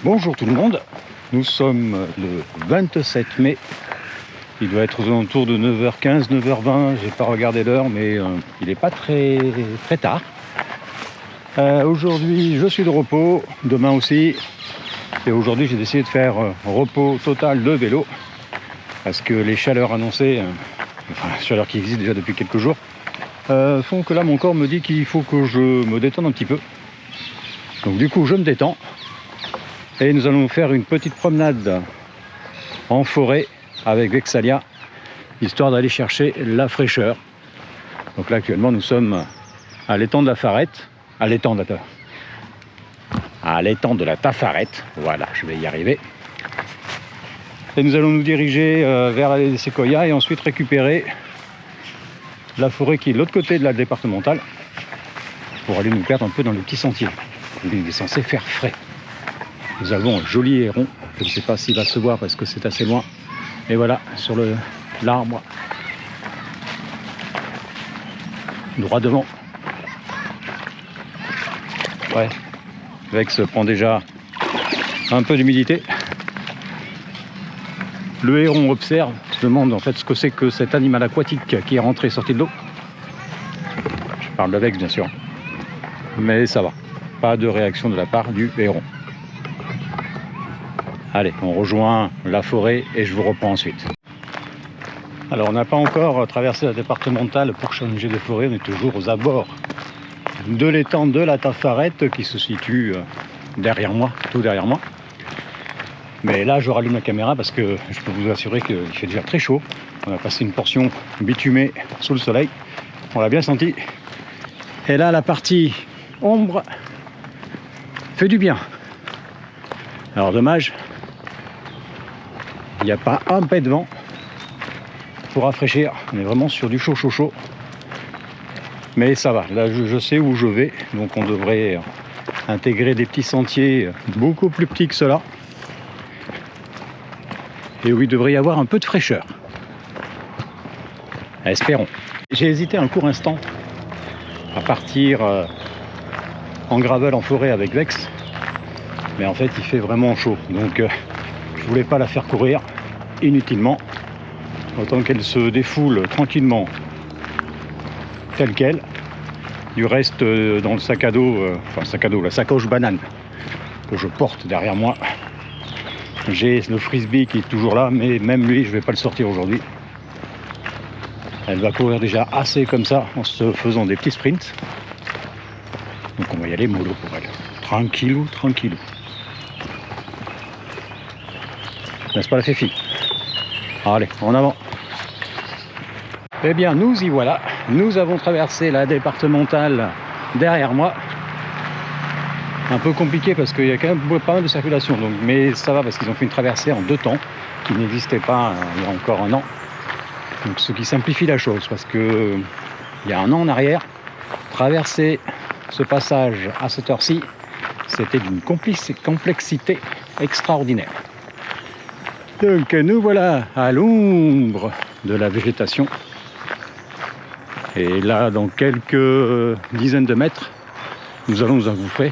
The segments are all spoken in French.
Bonjour tout le monde, nous sommes le 27 mai, il doit être aux alentours de 9h15, 9h20, j'ai pas regardé l'heure mais il n'est pas très tard. Aujourd'hui je suis de repos, demain aussi, et aujourd'hui j'ai décidé de faire repos total de vélo parce que les chaleurs annoncées, enfin les chaleurs qui existent déjà depuis quelques jours, font que là mon corps me dit qu'il faut que je me détende un petit peu. Donc du coup je me détends. Et nous allons faire une petite promenade en forêt avec Vexalia, histoire d'aller chercher la fraîcheur. Donc là actuellement nous sommes à l'étang de la Farette, à l'étang de la Tafarette, voilà, je vais y arriver. Et nous allons nous diriger vers les séquoias et ensuite récupérer la forêt qui est de l'autre côté de la départementale pour aller nous perdre un peu dans les petits sentiers. Il est censé faire frais. Nous avons un joli héron, je ne sais pas s'il va se voir parce que c'est assez loin. Et voilà, sur l'arbre, droit devant. Ouais, Vex prend déjà un peu d'humidité. Le héron observe, se demande en fait ce que c'est que cet animal aquatique qui est rentré et sorti de l'eau. Je parle de Vex bien sûr, mais ça va, pas de réaction de la part du héron. Allez, on rejoint la forêt et je vous reprends ensuite. Alors on n'a pas encore traversé la départementale pour changer de forêt, on est toujours aux abords de l'étang de la Tafarette qui se situe derrière moi, tout derrière moi. Mais là je rallume la caméra parce que je peux vous assurer qu'il fait déjà très chaud. On a passé une portion bitumée sous le soleil, on l'a bien senti. Et là la partie ombre fait du bien. Alors dommage, il n'y a pas un pet de vent pour rafraîchir, on est vraiment sur du chaud. Mais ça va, là je sais où je vais, donc on devrait intégrer des petits sentiers beaucoup plus petits que cela. Et où il devrait y avoir un peu de fraîcheur. Espérons. J'ai hésité un court instant à partir en gravel en forêt avec Vex, mais en fait il fait vraiment chaud, donc je voulais pas la faire courir inutilement, autant qu'elle se défoule tranquillement telle quelle. Du reste dans le sac à dos, la sacoche banane que je porte derrière moi, j'ai le frisbee qui est toujours là, mais même lui je vais pas le sortir aujourd'hui. Elle va courir déjà assez comme ça en se faisant des petits sprints, donc on va y aller mollo pour elle, tranquillou. N'est-ce pas la Féfi? Allez, en avant. Eh bien, nous y voilà. Nous avons traversé la départementale derrière moi. Un peu compliqué parce qu'il y a quand même pas mal de circulation. Donc, mais ça va parce qu'ils ont fait une traversée en 2 temps qui n'existait pas il y a encore un an. Donc, ce qui simplifie la chose parce que il y a un an en arrière, traverser ce passage à cette heure-ci, c'était d'une complexité extraordinaire. Donc nous voilà à l'ombre de la végétation. Et là, dans quelques dizaines de mètres, nous allons nous engouffrer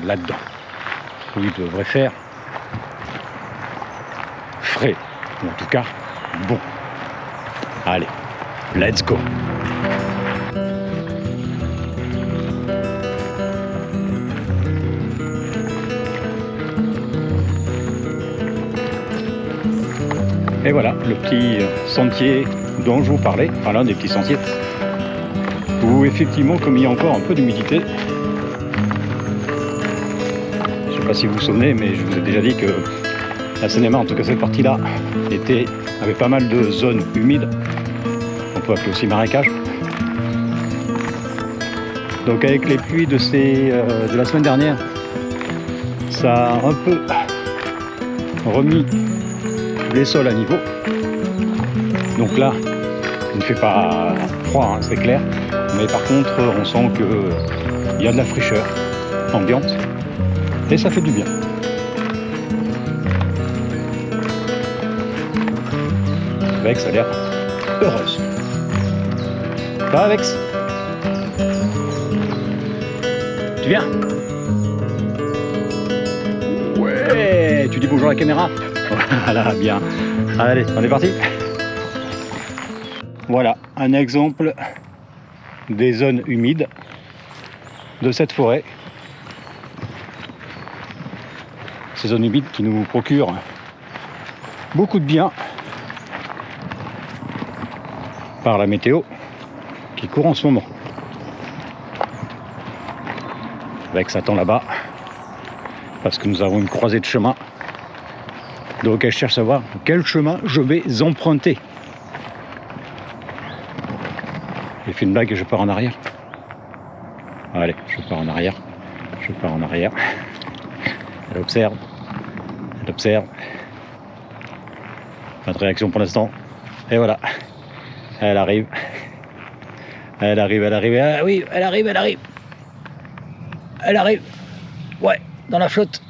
là-dedans, où il devrait faire frais, ou en tout cas bon. Allez, let's go! Et voilà, le petit sentier dont je vous parlais, enfin l'un des petits sentiers, où effectivement, comme il y a encore un peu d'humidité, je ne sais pas si vous vous souvenez, mais je vous ai déjà dit que la Seine-et-Marne, en tout cas cette partie-là, avait pas mal de zones humides, on peut appeler aussi marécage. Donc avec les pluies de la semaine dernière, ça a un peu remis les sols à niveau. Donc là, il ne fait pas froid, hein, c'est clair, mais par contre, on sent qu'il y a de la fraîcheur ambiante et ça fait du bien. Vex a l'air heureuse. Ça va, Vex? Tu viens? Ouais. Ouais, tu dis bonjour à la caméra. Voilà, bien. Allez, on est parti. Voilà, un exemple des zones humides de cette forêt. Ces zones humides qui nous procurent beaucoup de bien par la météo qui court en ce moment. Avec Satan là-bas, parce que nous avons une croisée de chemin. Donc elle cherche à savoir quel chemin je vais emprunter. J'ai fait une blague et je pars en arrière. Allez, je pars en arrière. Je pars en arrière. Elle observe. Elle observe. Pas de réaction pour l'instant. Et voilà. Elle arrive. Elle arrive, elle arrive. Ah oui, elle arrive, elle arrive. Elle arrive. Ouais, dans la flotte.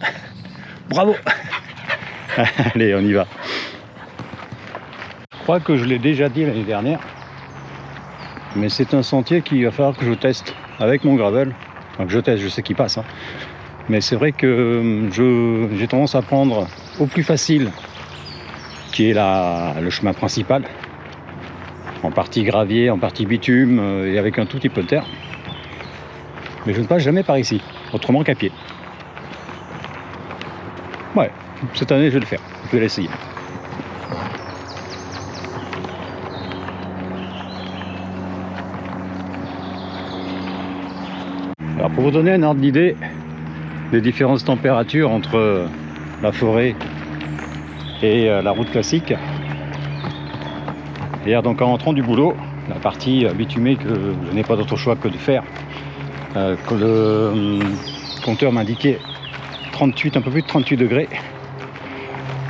Bravo. Allez, on y va. Je crois que je l'ai déjà dit l'année dernière. Mais c'est un sentier qu'il va falloir que je teste avec mon gravel. Enfin, que je teste, je sais qu'il passe. Hein. Mais c'est vrai que j'ai tendance à prendre au plus facile, qui est le chemin principal. En partie gravier, en partie bitume, et avec un tout petit peu de terre. Mais je ne passe jamais par ici, autrement qu'à pied. Ouais, cette année je vais le faire, je vais l'essayer. Alors pour vous donner un ordre d'idée des différentes températures entre la forêt et la route classique, hier donc en rentrant du boulot, la partie bitumée que je n'ai pas d'autre choix que de faire, que le compteur m'indiquait 38, un peu plus de 38 degrés.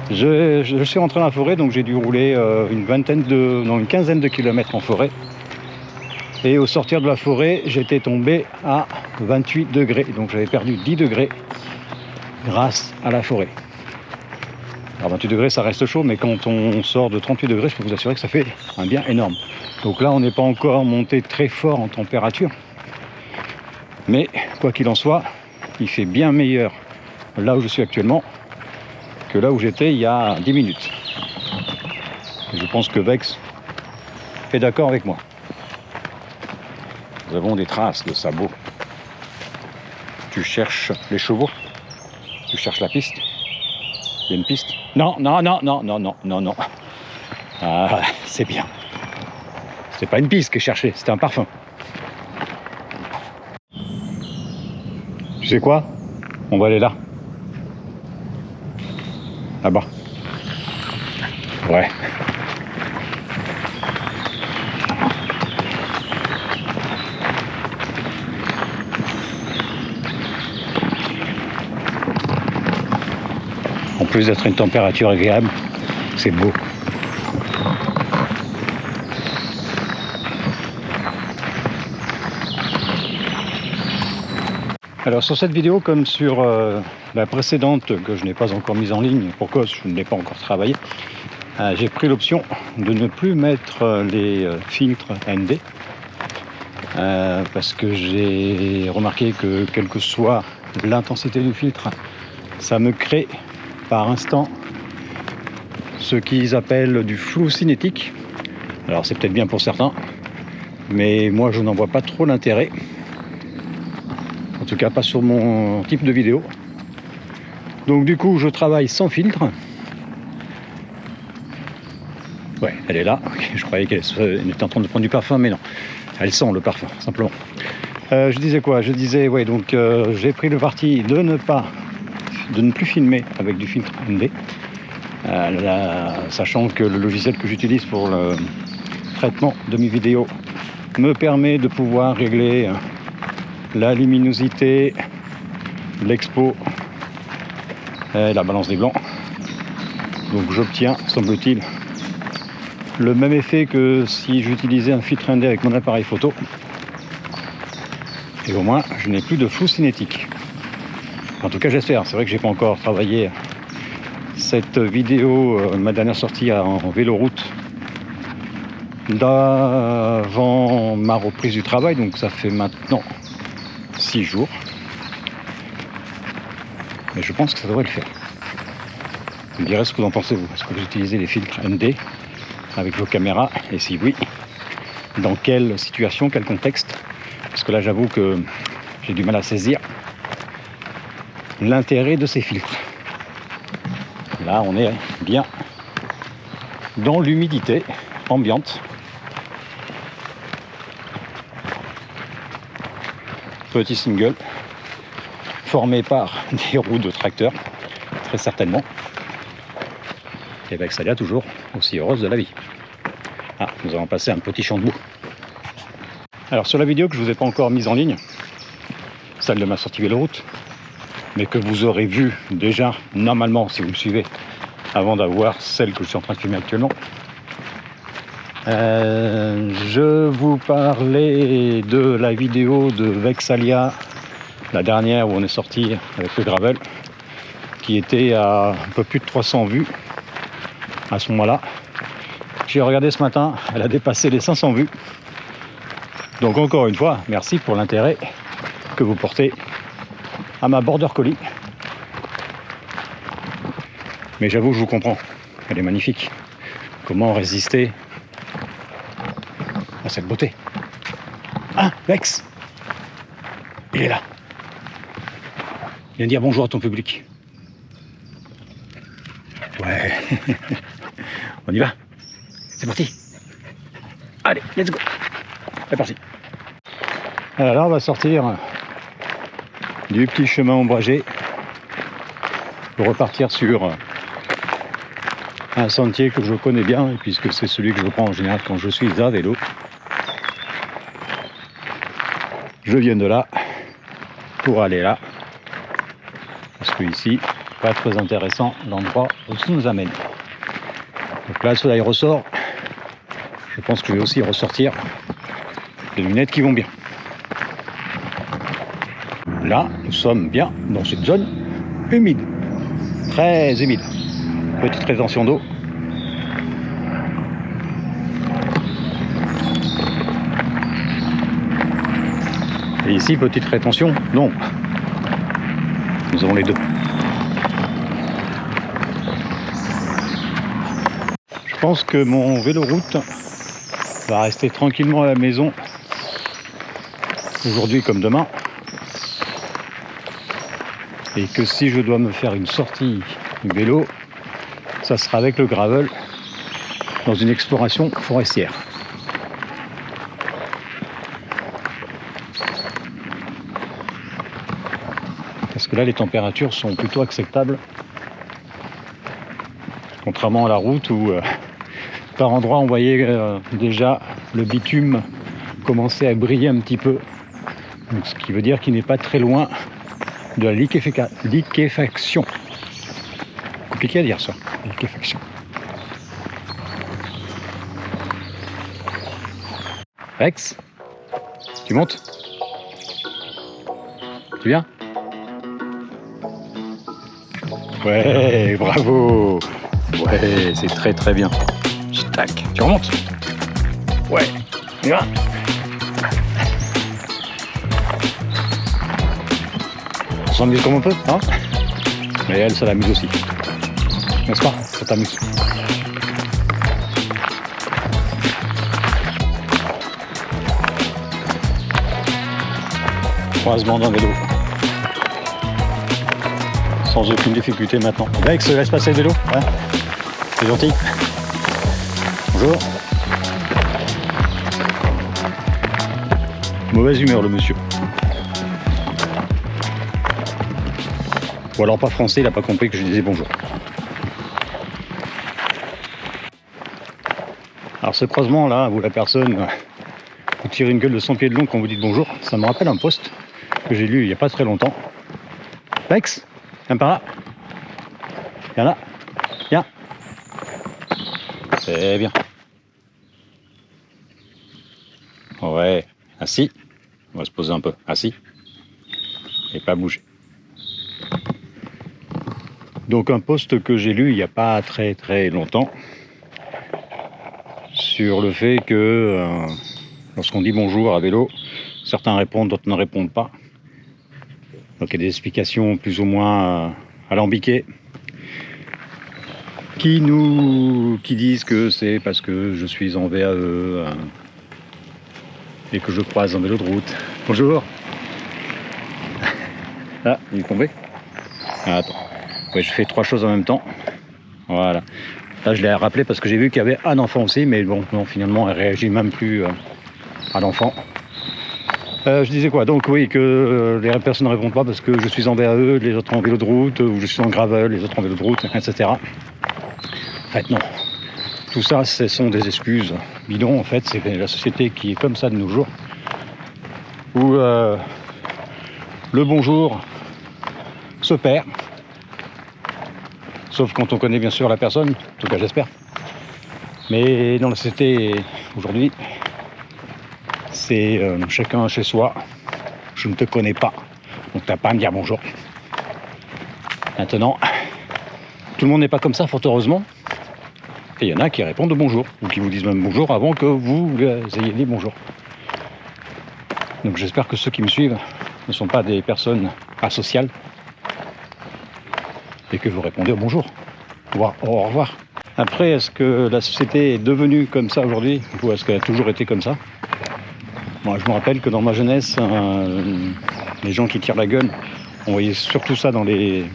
Je suis rentré dans la forêt, donc j'ai dû rouler une quinzaine de kilomètres en forêt. Et au sortir de la forêt, j'étais tombé à 28 degrés. Donc j'avais perdu 10 degrés grâce à la forêt. Alors 28 degrés, ça reste chaud, mais quand on sort de 38 degrés, je peux vous assurer que ça fait un bien énorme. Donc là, on n'est pas encore monté très fort en température. Mais quoi qu'il en soit, il fait bien meilleur là où je suis actuellement que là où j'étais il y a 10 minutes. Et je pense que Vex est d'accord avec moi. Nous avons des traces de sabots. Tu cherches les chevaux? Tu cherches la piste? Il y a une piste? Non, non, non, non, non, non, non, non. Ah, c'est bien. C'est pas une piste que je cherchais, c'était un parfum. Tu sais quoi? On va aller là. Là-bas. Ouais. En plus d'être une température agréable, c'est beau. Alors sur cette vidéo, comme sur la précédente que je n'ai pas encore mise en ligne, pour cause je ne l'ai pas encore travaillé, j'ai pris l'option de ne plus mettre les filtres ND parce que j'ai remarqué que quelle que soit l'intensité du filtre, ça me crée par instant ce qu'ils appellent du flou cinétique. Alors c'est peut-être bien pour certains, mais moi je n'en vois pas trop l'intérêt. En tout cas pas sur mon type de vidéo. Donc du coup je travaille sans filtre. Ouais, elle est là. Okay, je croyais qu'elle était en train de prendre du parfum, mais non. Elle sent le parfum, simplement. Je disais quoi? Je disais, ouais, donc j'ai pris le parti de ne plus filmer avec du filtre ND. Sachant que le logiciel que j'utilise pour le traitement de mes vidéos me permet de pouvoir régler la luminosité, l'expo et la balance des blancs. Donc j'obtiens, semble-t-il, le même effet que si j'utilisais un filtre ND avec mon appareil photo. Et au moins, je n'ai plus de flou cinétique. En tout cas, j'espère. C'est vrai que j'ai pas encore travaillé cette vidéo, ma dernière sortie en véloroute, d'avant ma reprise du travail. Donc ça fait maintenant 6 jours. Mais je pense que ça devrait le faire. Vous me direz ce que vous en pensez vous. Est-ce que vous utilisez les filtres ND avec vos caméras? Et si oui, dans quelle situation, quel contexte? Parce que là j'avoue que j'ai du mal à saisir l'intérêt de ces filtres. Là on est bien dans l'humidité ambiante. Petit single formé par des roues de tracteur, très certainement. Et avec Salia toujours aussi heureuse de la vie. Ah, nous allons passer un petit champ de boue. Alors sur la vidéo que je ne vous ai pas encore mise en ligne, celle de ma sortie véloroute, mais que vous aurez vu déjà normalement si vous me suivez avant d'avoir celle que je suis en train de filmer actuellement, je vous parlais de la vidéo de Vexalia, la dernière où on est sorti avec le gravel, qui était à un peu plus de 300 vues à ce moment-là. J'ai regardé ce matin, elle a dépassé les 500 vues. Donc encore une fois, merci pour l'intérêt que vous portez à ma border collie. Mais j'avoue que je vous comprends, elle est magnifique. Comment résister à cette beauté? Ah, Vex, il est là. Viens dire bonjour à ton public. Ouais. On y va. C'est parti. Allez, let's go. C'est parti. Alors là, on va sortir du petit chemin ombragé pour repartir sur un sentier que je connais bien, puisque c'est celui que je prends en général quand je suis à vélo. Je viens de là pour aller là, parce que ici, pas très intéressant l'endroit où ça nous amène. Donc là, le soleil ressort. Je pense que je vais aussi ressortir les lunettes qui vont bien. Là, nous sommes bien dans cette zone humide, très humide. Petite rétention d'eau. Et ici, petite rétention, non. Nous avons les deux. Je pense que mon véloroute va rester tranquillement à la maison aujourd'hui comme demain, et que si je dois me faire une sortie vélo, ça sera avec le gravel dans une exploration forestière. Parce que là les températures sont plutôt acceptables, contrairement à la route où par endroits on voyait déjà le bitume commencer à briller un petit peu. Donc, ce qui veut dire qu'il n'est pas très loin de la liquéfaction. Compliqué à dire ça, liquéfaction. Rex, tu montes? Tu viens? Ouais, bravo. Ouais, c'est très très bien. Tac, tu remontes? Ouais, on y va. On s'amuse comme on peut, hein? Mais elle, ça l'amuse aussi. N'est-ce pas? Ça t'amuse. Croisement d'un vélo. Sans aucune difficulté maintenant. Vex, laisse passer le vélo. Ouais. C'est gentil. Bonjour. Mauvaise humeur le monsieur. Ou alors pas français, il n'a pas compris que je disais bonjour. Alors ce croisement là, où la personne vous tire une gueule de 100 pieds de long quand vous dites bonjour, ça me rappelle un post que j'ai lu il n'y a pas très longtemps. Vex, viens par là. Viens là. Viens. C'est bien. Ouais, assis. On va se poser un peu. Assis. Et pas bouger. Donc un post que j'ai lu il n'y a pas très très longtemps sur le fait que lorsqu'on dit bonjour à vélo, certains répondent, d'autres ne répondent pas. Donc il y a des explications plus ou moins alambiquées. qui disent que c'est parce que je suis en VAE et que je croise en vélo de route. Bonjour. Ah, il est tombé. Ah, attends. Ouais, je fais 3 choses en même temps. Voilà. Là, je l'ai rappelé parce que j'ai vu qu'il y avait un enfant aussi, mais bon, non, finalement, elle réagit même plus à l'enfant. Je disais quoi? Donc oui, que les personnes ne répondent pas parce que je suis en VAE, les autres en vélo de route, ou je suis en gravel, les autres en vélo de route, etc. En fait, non. Tout ça, ce sont des excuses bidons. En fait, c'est la société qui est comme ça de nos jours, où le bonjour se perd. Sauf quand on connaît bien sûr la personne, en tout cas j'espère. Mais dans la société aujourd'hui, c'est chacun chez soi. Je ne te connais pas, donc t'as pas à me dire bonjour. Maintenant, tout le monde n'est pas comme ça, fort heureusement. Et il y en a qui répondent bonjour, ou qui vous disent même bonjour avant que vous ayez dit bonjour. Donc j'espère que ceux qui me suivent ne sont pas des personnes asociales et que vous répondez au bonjour, voire au revoir. Après, est-ce que la société est devenue comme ça aujourd'hui, ou est-ce qu'elle a toujours été comme ça? Moi, je me rappelle que dans ma jeunesse, les gens qui tirent la gueule, on voyait surtout ça dans les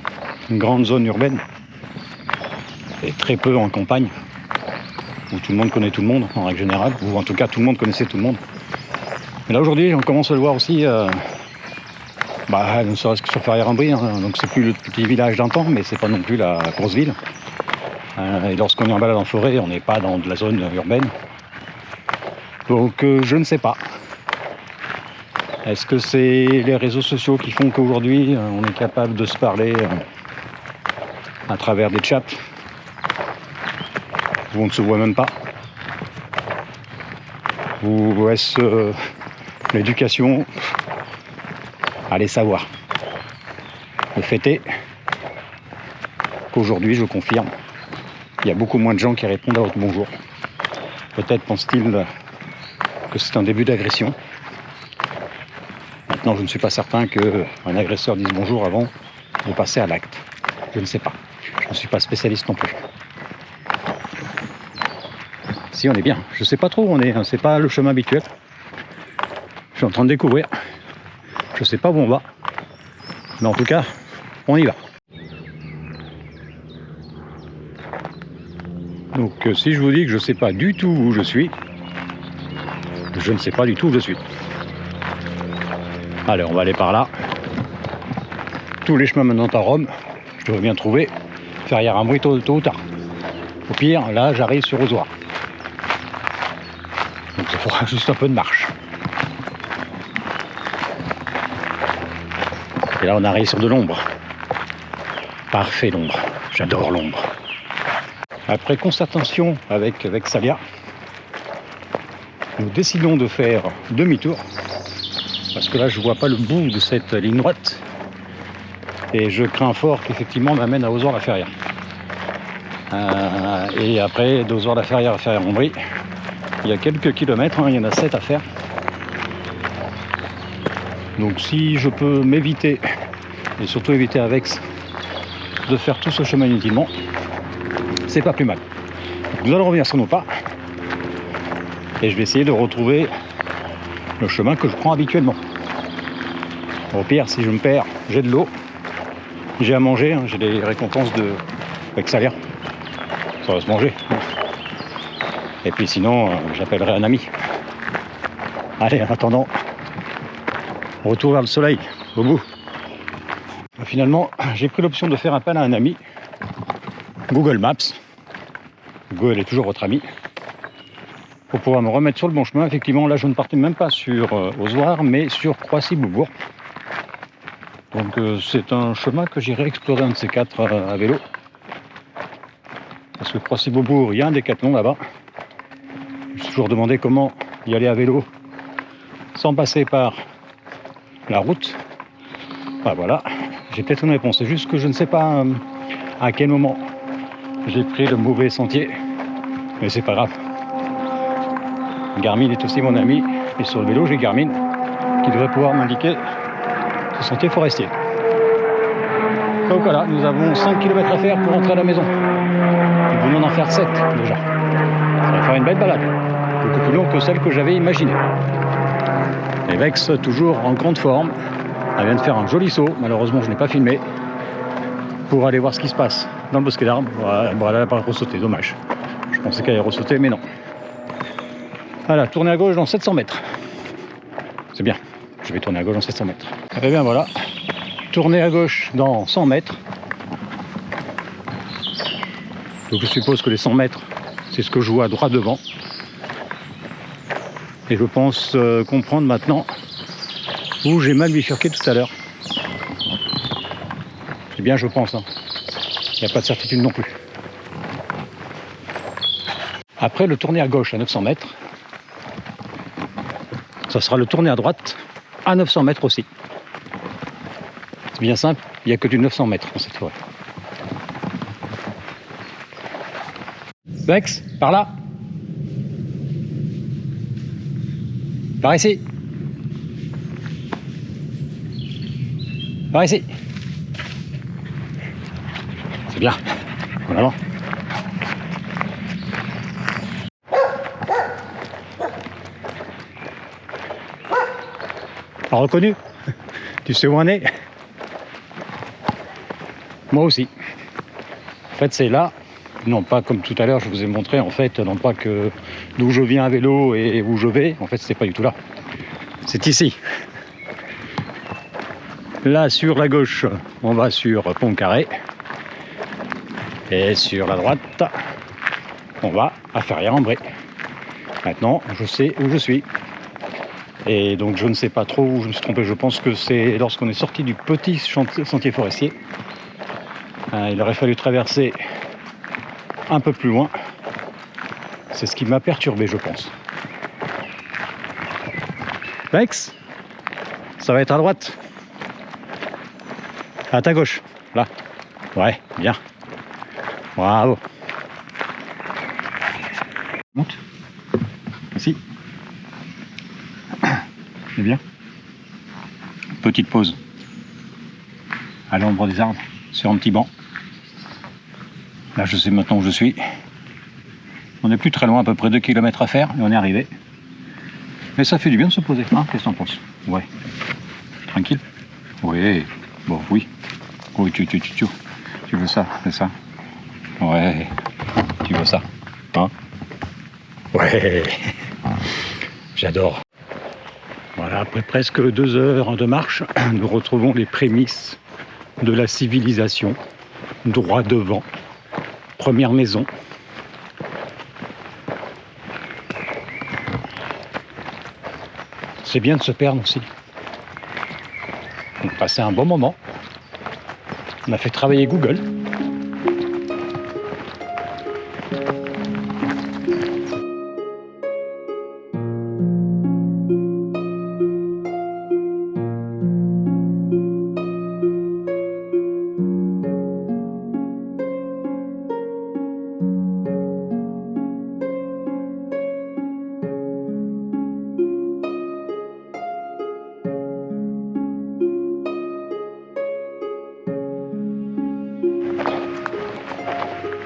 grandes zones urbaines, et très peu en campagne, où tout le monde connaît tout le monde, en règle générale, ou en tout cas tout le monde connaissait tout le monde. Mais là aujourd'hui, on commence à le voir aussi, ne serait-ce que sur Ferrières-en-Brie, hein, donc c'est plus le petit village d'un temps, mais c'est pas non plus la grosse ville. Et lorsqu'on est en balade en forêt, on n'est pas dans de la zone urbaine. Donc je ne sais pas. Est-ce que c'est les réseaux sociaux qui font qu'aujourd'hui on est capable de se parler à travers des chats où on ne se voit même pas? Ou est-ce l'éducation? Allez savoir. Le fait est qu'aujourd'hui, je confirme, il y a beaucoup moins de gens qui répondent à votre bonjour. Peut-être pense-t-il que c'est un début d'agression. Maintenant, je ne suis pas certain qu'un agresseur dise bonjour avant de passer à l'acte. Je ne sais pas. Je ne suis pas spécialiste non plus. Si, on est bien. Je ne sais pas trop où on est. C'est pas le chemin habituel. Je suis en train de découvrir. Je ne sais pas où on va. Mais en tout cas, on y va. Donc si je vous dis que je ne sais pas du tout où je suis, je ne sais pas du tout où je suis. Allez, on va aller par là. Tous les chemins menant à Rome, je devrais bien trouver Ferrières-en-Brie tôt ou tard. Au pire, là, j'arrive sur Ozoir. Donc ça fera juste un peu de marche. Et là, on arrive sur de l'ombre. Parfait, l'ombre. J'adore l'ombre. Après concertation avec Salia, nous décidons de faire demi-tour. Parce que là, je ne vois pas le bout de cette ligne droite. Et je crains fort qu'effectivement, on m'amène à Ozoir-la-Ferrière. Et après, d'Ozoir-la-Ferrière à Ferrières-en-Brie, il y a quelques kilomètres, il y en a 7 à faire. Donc si je peux m'éviter, et surtout éviter à Vex, de faire tout ce chemin inutilement, c'est pas plus mal. Donc nous allons revenir sur nos pas, et je vais essayer de retrouver le chemin que je prends habituellement. Au pire, si je me perds, j'ai de l'eau, j'ai à manger, j'ai des récompenses de Vexalia, ça va se manger. Et puis sinon, j'appellerai un ami. Allez, en attendant, retour vers le soleil, au bout. Finalement, j'ai pris l'option de faire appel à un ami, Google Maps. Google est toujours votre ami. Pour pouvoir me remettre sur le bon chemin. Effectivement, là, je ne partais même pas sur Ozoir, mais sur Croissy-Beaubourg. Donc, c'est un chemin que j'irai explorer un de ces 4 à vélo. Parce que Croissy-Beaubourg, il y a un décathlon là-bas. Je me suis toujours demandé comment y aller à vélo sans passer par la route. Ah, voilà, j'ai peut-être une réponse. C'est juste que je ne sais pas à quel moment j'ai pris le mauvais sentier. Mais c'est pas grave. Garmin est aussi mon ami. Et sur le vélo, j'ai Garmin qui devrait pouvoir m'indiquer ce sentier forestier. Donc voilà, nous avons 5 km à faire pour rentrer à la maison. on en faire 7 déjà. Ça va faire une belle balade, beaucoup plus longue que celle que j'avais imaginée. Et Vex toujours en grande forme. Elle vient de faire un joli saut, malheureusement je n'ai pas filmé, pour aller voir ce qui se passe dans le bosquet d'arbres. Bon, elle n'a pas ressauté, dommage. Je pensais qu'elle allait ressauter, mais non. Voilà, tourner à gauche dans 700 mètres. C'est bien, je vais tourner à gauche dans 700 mètres. Et bien voilà, tourner à gauche dans 100 mètres. Donc je suppose que les 100 mètres, c'est ce que je vois droit devant. Et je pense comprendre maintenant où j'ai mal bifurqué tout à l'heure. C'est bien, je pense. Hein. Il n'y a pas de certitude non plus. Après le tourner à gauche à 900 mètres, ça sera le tourner à droite à 900 mètres aussi. C'est bien simple, il n'y a que du 900 mètres dans cette forêt. Vex, par là. Par ici. Par ici. C'est bien. En avant. Pas reconnu. Tu sais où on est? Moi aussi. En fait, c'est là. Non, pas comme tout à l'heure, je vous ai montré, en fait, non pas que d'où je viens à vélo et où je vais, en fait, c'est pas du tout là. C'est ici. Là, sur la gauche, on va sur Pont-Carré. Et sur la droite, on va à Ferrières-en-Bray. Maintenant, je sais où je suis. Et donc, je ne sais pas trop où je me suis trompé. Je pense que c'est lorsqu'on est sorti du petit sentier forestier. Il aurait fallu traverser un peu plus loin. C'est ce qui m'a perturbé, je pense. Vex, ça va être à droite. À ta gauche, là. Ouais, bien. Bravo. Monte. Ici. C'est bien. Petite pause. À l'ombre des arbres, sur un petit banc. Là, je sais maintenant où je suis. On n'est plus très loin, à peu près 2 km à faire, et on est arrivé. Mais ça fait du bien de se poser. Hein, qu'est-ce que t'en penses? Ouais. Tranquille? Oui. Bon, oui. Oui, tu veux ça, c'est ça? Ouais. Tu veux ça? Hein? Ouais. J'adore. Voilà, après presque 2 heures de marche, nous retrouvons les prémices de la civilisation. Droit devant. Première maison. C'est bien de se perdre aussi. On a passé un bon moment. On a fait travailler Google.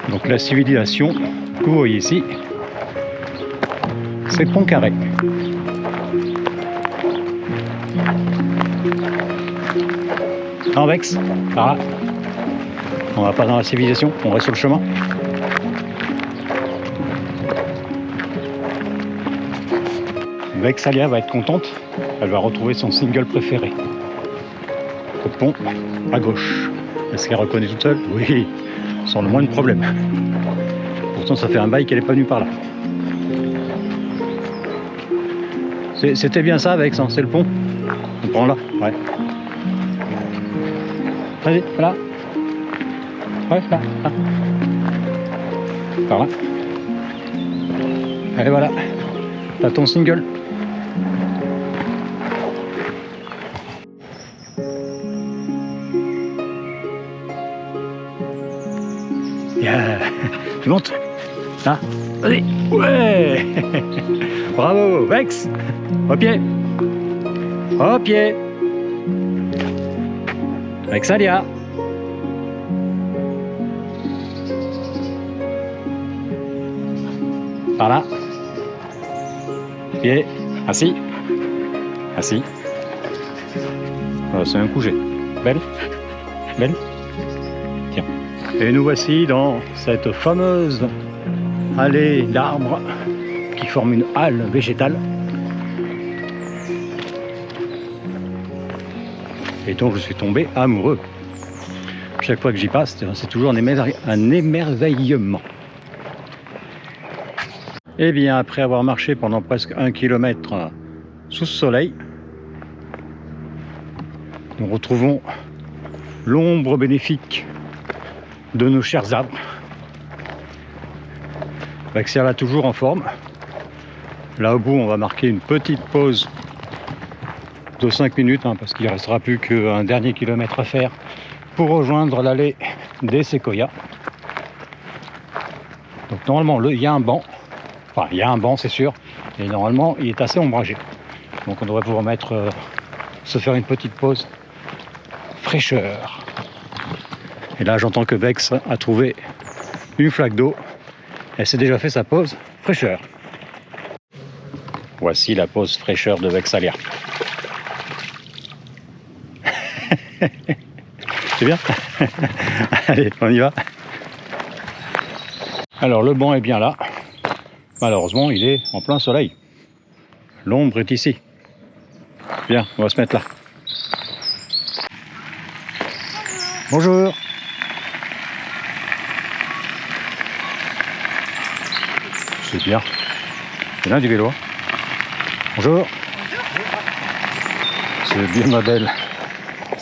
Donc la civilisation que vous voyez ici, c'est Pont-Carré. Non, Vex, par là. On va pas dans la civilisation, on reste sur le chemin. Vexalia va être contente, elle va retrouver son single préféré. Au pont, à gauche. Est-ce qu'elle reconnaît toute seule? Oui, sans le moindre problème. Pourtant, ça fait un bail qu'elle n'est pas venue par là. C'était bien ça, Vex, hein, c'est le pont. On prend là, ouais. Vas-y, voilà. Ouais, là, là. Par là. Allez, voilà. T'as ton single. Yeah. Tu montes. Là. Vas-y. Ouais. Bravo, Vex. Au pied. Au pied. Vexalia. Par là. Pied. Assis. Assis. Voilà, c'est un coup G. Belle. Belle. Tiens. Et nous voici dans cette fameuse allée d'arbres qui forme une halle végétale. Et dont je suis tombé amoureux. Chaque fois que j'y passe, c'est toujours un émerveillement. Et bien, après avoir marché pendant presque 1 kilomètre sous ce soleil, nous retrouvons l'ombre bénéfique de nos chers arbres. Vexia là toujours en forme. Là au bout, on va marquer une petite pause de 5 minutes, parce qu'il ne restera plus qu'un dernier kilomètre à faire pour rejoindre l'allée des séquoias. Donc normalement, il y a un banc. Enfin, il y a un banc, c'est sûr. Et normalement, il est assez ombragé. Donc on devrait pouvoir se faire une petite pause fraîcheur. Et là, j'entends que Vex a trouvé une flaque d'eau. Elle s'est déjà fait sa pause fraîcheur. Voici la pause fraîcheur de Vexalia. C'est bien. Allez, on y va. Alors, le banc est bien là. Malheureusement, il est en plein soleil. L'ombre est ici. Bien, on va se mettre là. Bonjour. C'est bien. C'est bien du vélo. Bonjour. C'est bien ma belle.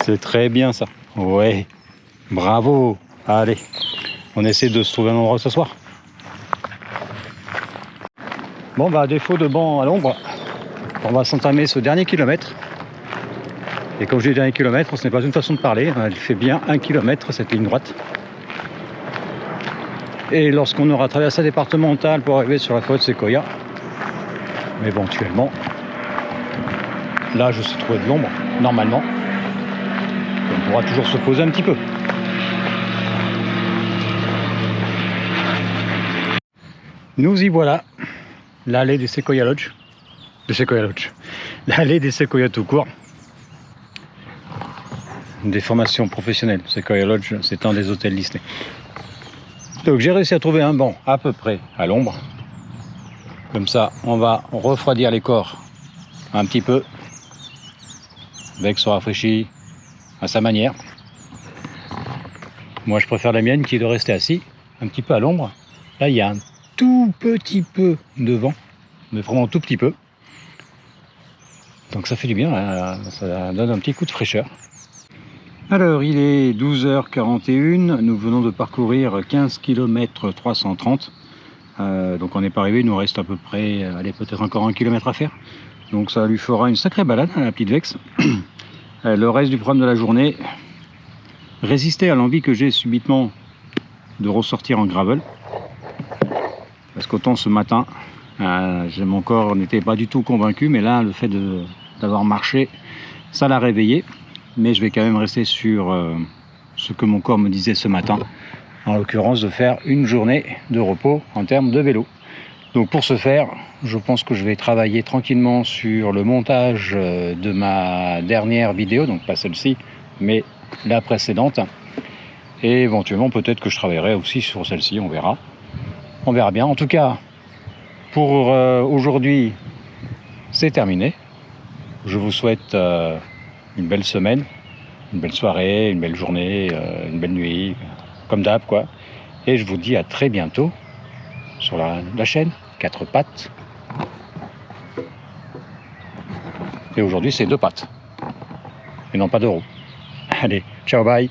C'est très bien ça. Ouais. Bravo. Allez. On essaie de se trouver un endroit ce soir. Bon bah à défaut de banc à l'ombre, on va s'entamer ce dernier kilomètre. Et comme je dis dernier kilomètre, ce n'est pas une façon de parler. Elle fait bien 1 kilomètre cette ligne droite. Et lorsqu'on aura traversé la départementale pour arriver sur la forêt de séquoia, éventuellement, là je suis trouvé de l'ombre, normalement. On pourra toujours se poser un petit peu. Nous y voilà, l'allée des Sequoia Lodge. L'allée des Sequoia tout court. Des formations professionnelles. Sequoia Lodge, c'est un des hôtels Disney. Donc j'ai réussi à trouver un banc à peu près à l'ombre. Comme ça, on va refroidir les corps un petit peu. Vex se rafraîchit à sa manière. Moi, je préfère la mienne qui est de rester assis un petit peu à l'ombre. Là, il y a un tout petit peu de vent, mais vraiment tout petit peu. Donc ça fait du bien, là, ça donne un petit coup de fraîcheur. Alors, il est 12h41, nous venons de parcourir 15 km 330. Donc on n'est pas arrivé, il nous reste à peu près, allez, peut-être encore 1 km à faire. Donc ça lui fera une sacrée balade, la petite Vex. Le reste du programme de la journée, résister à l'envie que j'ai subitement de ressortir en gravel. Parce qu'autant ce matin, mon corps n'était pas du tout convaincu, mais là, le fait d'avoir marché, ça l'a réveillé. Mais je vais quand même rester sur ce que mon corps me disait ce matin, en l'occurrence de faire une journée de repos en termes de vélo. Donc pour ce faire, je pense que je vais travailler tranquillement sur le montage de ma dernière vidéo, donc pas celle-ci, mais la précédente. Et éventuellement, peut-être que je travaillerai aussi sur celle-ci, on verra. On verra bien. En tout cas, pour aujourd'hui, c'est terminé. Je vous souhaite une belle semaine, une belle soirée, une belle journée, une belle nuit, comme d'hab, quoi. Et je vous dis à très bientôt sur la chaîne 4 pattes. Et aujourd'hui, c'est 2 pattes. Et non pas 2 roues. Allez, ciao, bye.